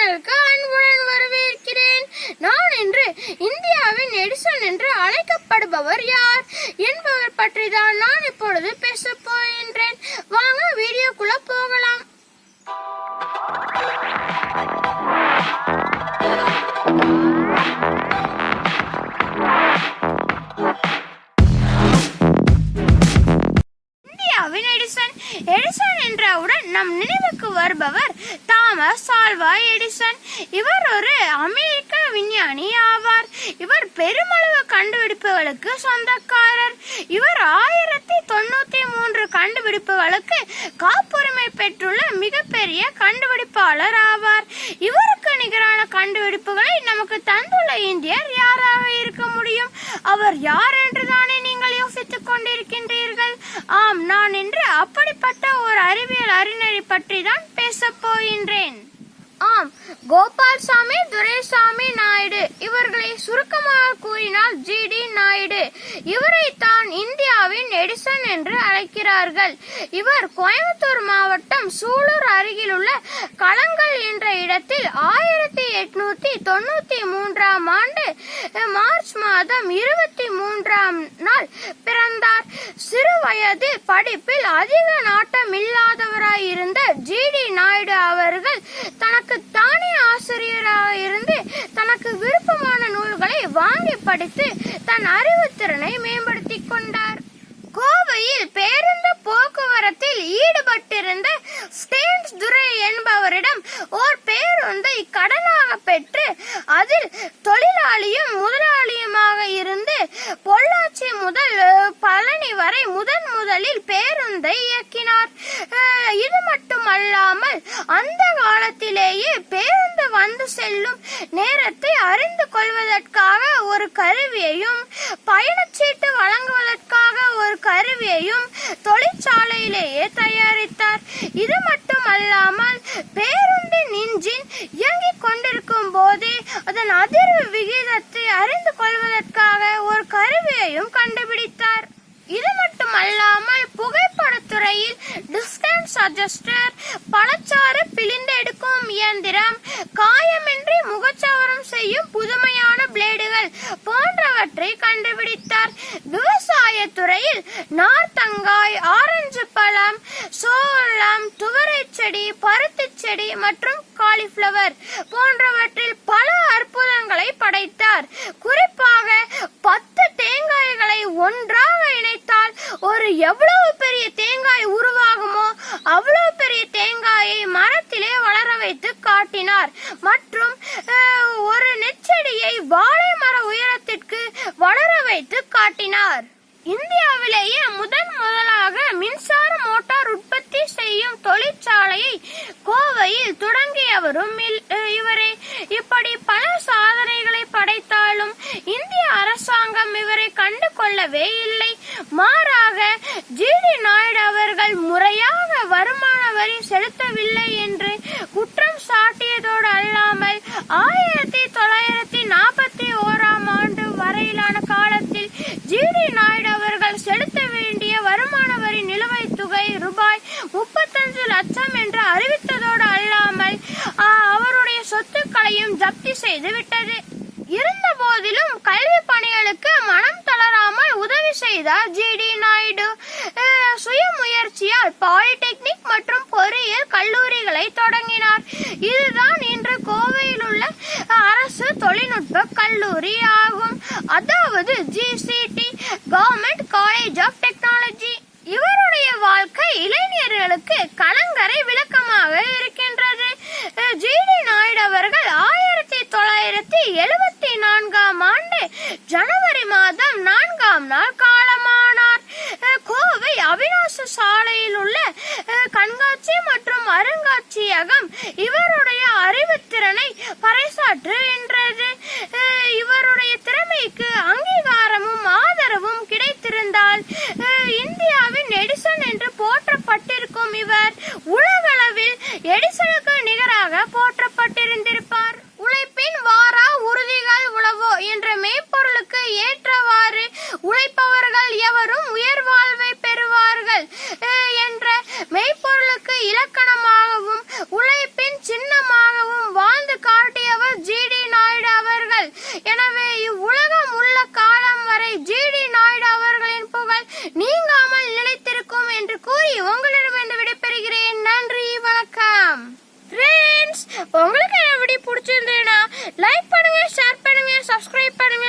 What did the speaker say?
சேனலுக்கு அன்புடன் வரவேற்கிறேன். நான் இன்று இந்தியாவின் எடிசன் என்று அழைக்கப்படுபவர் யார் என்பவர் பற்றி தான் நான் இப்பொழுது பேச போகின்றேன். வாங்க வீடியோக்குள்ள போகலாம். இந்தியாவின் எடிசன். எடிசன் என்றவுடன் நம் நினைவுக்கு வருபவர் தாமஸ் ஆல்வா எடிசன். இவர் ஒரு அமெரிக்க விஞ்ஞானி ஆவார். இவர் பெருமளவு கண்டுபிடிப்புகளுக்கு சொந்தக்காரர். இவர் 1093 கண்டுபிடிப்புகளுக்கு காப்புரிமை பெற்றுள்ள மிகப்பெரிய கண்டுபிடிப்பாளர் ஆவார். இவருக்கு நிகரான கண்டுபிடிப்புகளை நமக்கு தந்துள்ள இந்தியர் யாராக இருக்க முடியும்? அவர் யார் என்று தானே நீங்கள் யோசித்துக் கொண்டிருக்கின்றீர்கள். ஆம், நான் இன்று அப்படிப்பட்ட ஒரு அறிவியல் அறிஞரை பற்றி தான் பேச போகின்றேன். ஆம், கோபால்சாமி துரைசாமி நாயுடு. இவர்களை சுருக்கமாக கூறினால் ஜிடி நாயுடு. இவரை தான் இந்தியாவின் எடிசன் என்று அழைக்கிறார்கள். இவர் கோயம்புத்தூர் மாவட்டம் சூலூர் அருகிலுள்ள களங்கள் என்ற இடத்தில் 1893 ஆண்டு மார்ச் மாதம் 23ஆம் நாள் பிறந்தார். சிறு வயது படிப்பில் அதிக நாட்டமில்லாதவராய் இருந்த ஜிடி நாயுடு அவர்கள் தனக்கு தானே ஆசிரியராக இருந்து தனக்கு விருப்பமான நூல்களை வாங்கி படித்து தன் அறிவுத்திறனை மேம்படுத்திக் கொண்டார். கோவையில் பேருந்து போக்குவரத்தில் ஈடுபட்டிருந்த ஸ்டேன்ஸ் துரை என்பவரிடம் ஓர் பேருந்தை கடனாக பெற்று அதில் தொழிலாளியும் முதலாளியுமாக இருந்து பொள்ளாச்சி முதல் பழனி வரை முதலில் பேருந்தை இயக்கினார். இது மட்டுமல்லாமல் அந்த காலத்திலேயே பேருந்து வந்து செல்லும் நேரத்தை அறிந்து கொள்வதற்காக ஒரு கருவியையும் பயணச்சீட்டு வழங்குவதற்காக ஒரு கருவியையும் தொழிற்சாலையிலேயே தயாரித்தார். இது மட்டுமல்லாமல் பேருந்தின் இன்ஜின் இயங்கிக் கொண்டிருக்கும் போதே அதன் அதிர்வு விகிதத்தை அறிந்து கொள்வதற்காக ஒரு கருவியையும் கண்டுபிடித்தார். இது மட்டுமல்லாமல் புகைப்படத்துறையில் டிஸ்டன்ஸ் அட்ஜஸ்டர், பழச்சாறு பிழிந்தெடுக்கும் இயந்திரம், காயமின்றி முகச்சவரம் செய்யும் புதுமையான பிளேடுகள் போன்றவற்றை கண்டுபிடித்தார். விவசாய துறையில் நார்த்தங்காய், ஆரஞ்சு பழம், சோளம், துவரை செடி, பருத்தி செடி மற்றும் காலிஃபிளவர் போன்றவற்றில் பல அற்புதங்களை படைத்தார். குறிப்பாக 10 தேங்காய்களை ஒன்றாக இணைத்தால் ஒரு எவ்வளவு பெரிய தேங்காய் உருவாகுமோ அவ்வளவு பெரிய தேங்காயை மரத்திலே வளர வைத்து காட்டினார். மற்றும் ஒரு நெச்செடியை வாழை மர உயரத்திற்கு வளர வைத்து காட்டினார். இந்தியாவிலேயே முதலாக மின்சார மோட்டார் உற்பத்தி செய்யும் தொழிற்சாலையை கோவையில் தொடங்கியவரும் இவரே. இப்படி பல சாதனைகளை படைத்தாலும் இந்திய அரசாங்கம் இவரை கண்டு கொள்ளவே இல்லை. மாறாக ஜிடி நாயுடு அவர்கள் முறையாக வருமான வரி செலுத்தவில்லை என்று குற்றம் சாட்டியதோடு அல்லாமல் 1941ஆம் ஆண்டு வரையிலான காலத்தில் ஜிடி நாயுடு அவர்கள் செலுத்த வேண்டிய வருமான வரி நிலுவைத் தொகை ரூபாய் 35 லட்சம் என்று அறிவித்ததோடு அல்லாமல் அவருடைய சொத்துக்களையும் ஜப்தி செய்து விட்டது. இருந்த போதிலும் கல்வி பணிகளுக்கு மனம் தளராமல் உதவி செய்தார் ஜிடி நாயுடு. சுயமுயற்சியால் பாலிடெக்னிக் மற்றும் பொறியியல் கல்லூரிகளை தொடங்கினார். இதுதான் இன்று கோவையில் உள்ள அரசு தொழில்நுட்ப கல்லூரி ஆகும். அதாவது GCT, government college of technology. இவருடைய வாழ்க்கை இளைஞர்களுக்கு கலங்கரை விளக்கமாக இருக்கின்றது. ஜிடி நாயுடு அவர்கள் 1974ஆம் ஆண்டு ஜனவரி மாதம் 4ஆம் நாள் காலமானார். கோவை அவிநாச சாலையில் உள்ள கண்காட்சி மற்றும் அருங்காட்சியகம் இவருடைய அறிவுத்திறனை பறைசாற்றுகின்றது. இவருடைய திறமைக்கு அங்கீகாரமும் ஆதரவும் கிடைத்திருந்தால் இந்தியாவின் எடிசன் என்று போற்றப்பட்டிருக்கும் இவர் உலகளவில் எடிசனுக்கு நிகராக போற்றப்பட்டிருந்திருப்பார். உழைப்பின் வாரா உறுதிகள் உழவோ என்ற மெய்ப்பொருளுக்கு ஏற்றவாறு உழைப்பவர்கள் எவரும் உயர் வாழ்வை பெறுவார்கள் என்ற மெய்ப்பொருளுக்கு இலக்கணமாகவும் உழைப்பின் சின்னமாகவும் வாழ்ந்து பிடிச்சிருந்தேன்னா லைக் பண்ணுங்க, ஷேர் பண்ணுங்க, சப்ஸ்கிரைப் பண்ணுங்க.